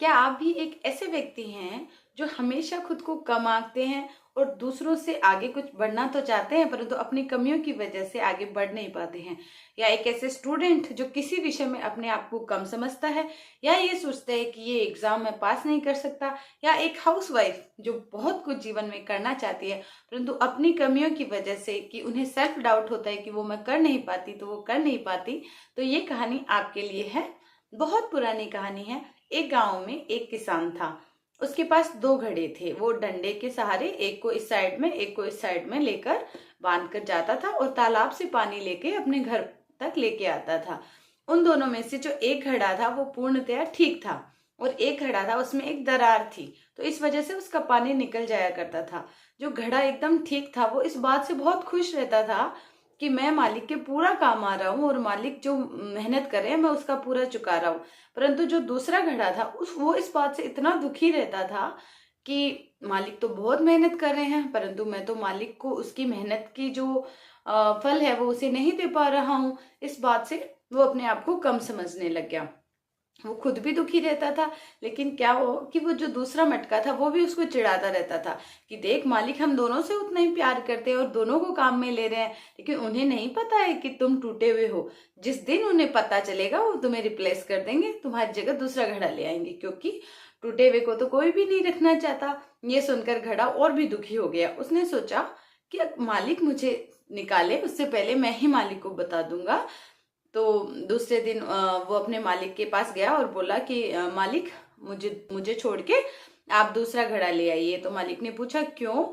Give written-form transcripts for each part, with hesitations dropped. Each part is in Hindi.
क्या आप भी एक ऐसे व्यक्ति हैं जो हमेशा खुद को कम आंकते हैं और दूसरों से आगे कुछ बढ़ना तो चाहते हैं परंतु अपनी कमियों की वजह से आगे बढ़ नहीं पाते हैं? या एक ऐसे स्टूडेंट जो किसी विषय में अपने आप को कम समझता है या ये सोचता है कि ये एग्जाम में पास नहीं कर सकता, या एक हाउसवाइफ जो बहुत कुछ जीवन में करना चाहती है परंतु अपनी कमियों की वजह से कि उन्हें सेल्फ डाउट होता है कि वो मैं कर नहीं पाती तो वो कर नहीं पाती। तो ये कहानी आपके लिए है। बहुत पुरानी कहानी है। एक गांव में एक किसान था। उसके पास दो घड़े थे। वो डंडे के सहारे एक को इस साइड में एक को इस साइड में लेकर बांध कर जाता था और तालाब से पानी लेके अपने घर तक लेके आता था। उन दोनों में से जो एक घड़ा था वो पूर्णतया ठीक था और एक घड़ा था उसमें एक दरार थी, तो इस वजह से उसका पानी निकल जाया करता था। जो घड़ा एकदम ठीक था वो इस बात से बहुत खुश रहता था कि मैं मालिक के पूरा काम आ रहा हूँ और मालिक जो मेहनत कर रहे हैं मैं उसका पूरा चुका रहा हूँ। परंतु जो दूसरा घड़ा था वो इस बात से इतना दुखी रहता था कि मालिक तो बहुत मेहनत कर रहे हैं परंतु मैं तो मालिक को उसकी मेहनत की जो फल है वो उसे नहीं दे पा रहा हूँ। इस बात से वो अपने आप को कम समझने लग गया। वो खुद भी दुखी रहता था, लेकिन क्या हो कि वो जो दूसरा मटका था वो भी उसको चिढ़ाता रहता था कि देख मालिक हम दोनों से उतना ही प्यार करते हैं और दोनों को काम में ले रहे हैं, लेकिन उन्हें नहीं पता है कि तुम टूटे हुए हो। जिस दिन उन्हें पता चलेगा वो तुम्हें रिप्लेस कर देंगे, तुम्हारी जगह दूसरा घड़ा ले आएंगे, क्योंकि टूटे हुए को तो कोई भी नहीं रखना चाहता। ये सुनकर घड़ा और भी दुखी हो गया। उसने सोचा कि मालिक मुझे निकाले उससे पहले मैं ही मालिक को बता दूंगा। तो दूसरे दिन वो अपने मालिक के पास गया और बोला कि मालिक मुझे मुझे छोड़ के आप दूसरा घड़ा ले आइए। तो मालिक ने पूछा क्यों?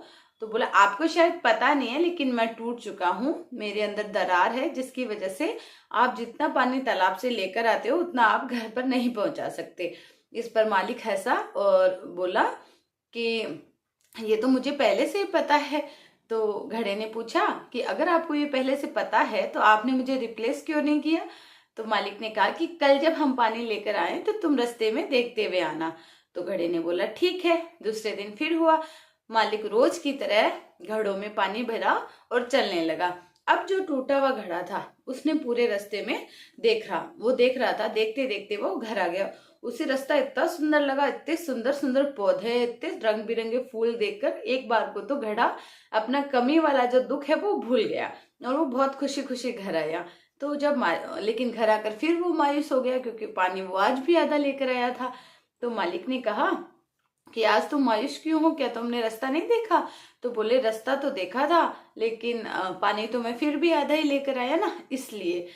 तो बोला आपको शायद पता नहीं है लेकिन मैं टूट चुका हूँ, मेरे अंदर दरार है जिसकी वजह से आप जितना पानी तालाब से लेकर आते हो उतना आप घर पर नहीं पहुंचा सकते। इस पर मालिक हंसा और बोला कि ये तो मुझे पहले से ही पता है। तो घड़े ने पूछा कि अगर आपको ये पहले से पता है तो आपने मुझे रिप्लेस क्यों नहीं किया? तो मालिक ने कहा कि कल जब हम पानी लेकर आए तो तुम रास्ते में देखते हुए आना। तो घड़े ने बोला ठीक है। दूसरे दिन फिर हुआ। मालिक रोज की तरह घड़ों में पानी भरा और चलने लगा। अब जो टूटा हुआ घड़ा था उसने पूरे रास्ते में देख रहा था। देखते देखते वो घर आ गया। उसे रास्ता इतना सुंदर लगा, इतने सुंदर सुंदर पौधे, इतने रंग बिरंगे फूल देखकर एक बार को तो घड़ा अपना कमी वाला जो दुख है वो भूल गया और वो बहुत खुशी खुशी घर आया। तो लेकिन घर आकर फिर वो मायूस हो गया क्योंकि पानी वो आज भी आधा लेकर आया था। तो मालिक ने कहा कि आज तुम मायूस क्यों हो, क्या तुमने रास्ता नहीं देखा? तो बोले रास्ता तो देखा था लेकिन पानी तो मैं फिर भी आधा ही लेकर आया ना, इसलिए।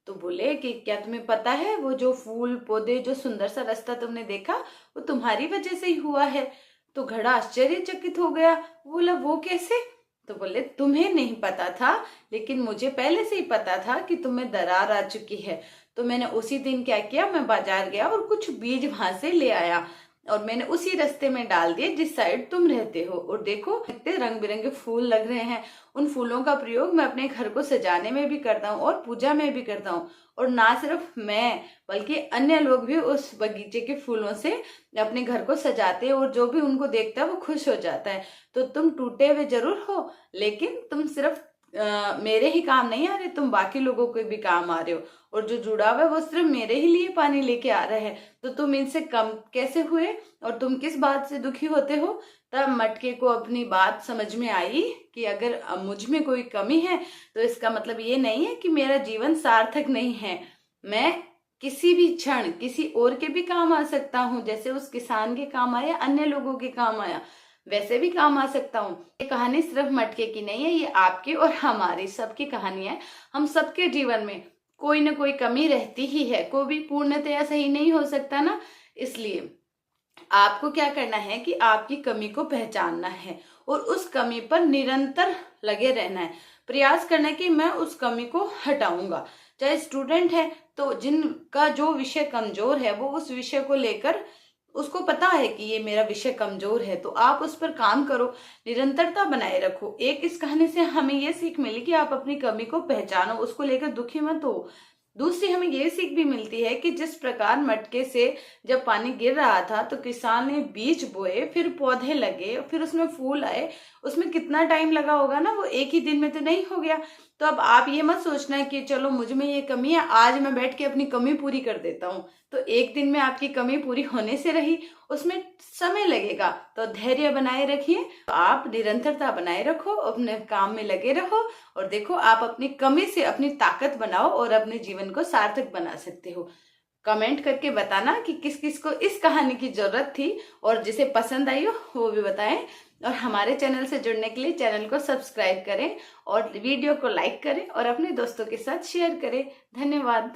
तो बोले कि क्या तुम्हें पता है वो जो फूल पौधे जो सुंदर सा रास्ता तुमने देखा वो तुम्हारी वजह से ही हुआ है। तो घड़ा आश्चर्यचकित हो गया। बोला वो कैसे? तो बोले तुम्हें नहीं पता था लेकिन मुझे पहले से ही पता था कि तुम्हें दरार आ चुकी है। तो मैंने उसी दिन क्या किया, मैं बाजार गया और कुछ बीज वहां से ले आया और मैंने उसी रास्ते में डाल दिए जिस साइड तुम रहते हो। और देखो कितने रंग बिरंगे फूल लग रहे हैं। उन फूलों का प्रयोग मैं अपने घर को सजाने में भी करता हूँ और पूजा में भी करता हूँ। और ना सिर्फ मैं बल्कि अन्य लोग भी उस बगीचे के फूलों से अपने घर को सजाते हैं और जो भी उनको देखता है वो खुश हो जाता है। तो तुम टूटे हुए जरूर हो लेकिन तुम सिर्फ मेरे ही काम नहीं आ रहे, तुम बाकी लोगों के भी काम आ रहे हो। और जो जुड़ा हुआ है वो सिर्फ मेरे ही लिए पानी लेके आ रहे हैं, तो तुम इनसे कम कैसे हुए और तुम किस बात से दुखी होते हो? तब मटके को अपनी बात समझ में आई कि अगर मुझ में कोई कमी है तो इसका मतलब ये नहीं है कि मेरा जीवन सार्थक नहीं है। मैं किसी भी क्षण किसी और के भी काम आ सकता हूँ, जैसे उस किसान के काम आया, अन्य लोगों के काम आया, वैसे भी काम आ सकता हूँ। ये कहानी सिर्फ मटके की नहीं है, ये आपकी और हमारी सबकी कहानी है। हम सबके जीवन में कोई ना कोई कमी रहती ही है, कोई भी पूर्णतया सही नहीं हो सकता ना। इसलिए आपको क्या करना है कि आपकी कमी को पहचानना है और उस कमी पर निरंतर लगे रहना है। प्रयास करना है कि मैं उस कमी को हटाऊंगा। चाहे स्टूडेंट है तो जिनका जो विषय कमजोर है वो उस विषय को लेकर उसको पता है कि ये मेरा विषय कमजोर है तो आप उस पर काम करो, निरंतरता बनाए रखो। एक इस कहानी से हमें ये सीख मिली कि आप अपनी कमी को पहचानो, उसको लेकर दुखी मत हो। दूसरी हमें ये सीख भी मिलती है कि जिस प्रकार मटके से जब पानी गिर रहा था तो किसान ने बीज बोए, फिर पौधे लगे, फिर उसमें फूल आए, उसमें कितना टाइम लगा होगा ना, वो एक ही दिन में तो नहीं हो गया। तो अब आप ये मत सोचना कि चलो मुझ में ये कमी है, आज मैं बैठ के अपनी कमी पूरी कर देता हूँ। तो एक दिन में आपकी कमी पूरी होने से रही, उसमें समय लगेगा। तो धैर्य बनाए रखिए, आप निरंतरता बनाए रखो, अपने काम में लगे रहो और देखो आप अपनी कमी से अपनी ताकत बनाओ और अपने जीवन को सार्थक बना सकते हो। कमेंट करके बताना कि किस किस को इस कहानी की जरूरत थी और जिसे पसंद आई हो वो भी बताएं। और हमारे चैनल से जुड़ने के लिए चैनल को सब्सक्राइब करें और वीडियो को लाइक करें और अपने दोस्तों के साथ शेयर करें। धन्यवाद।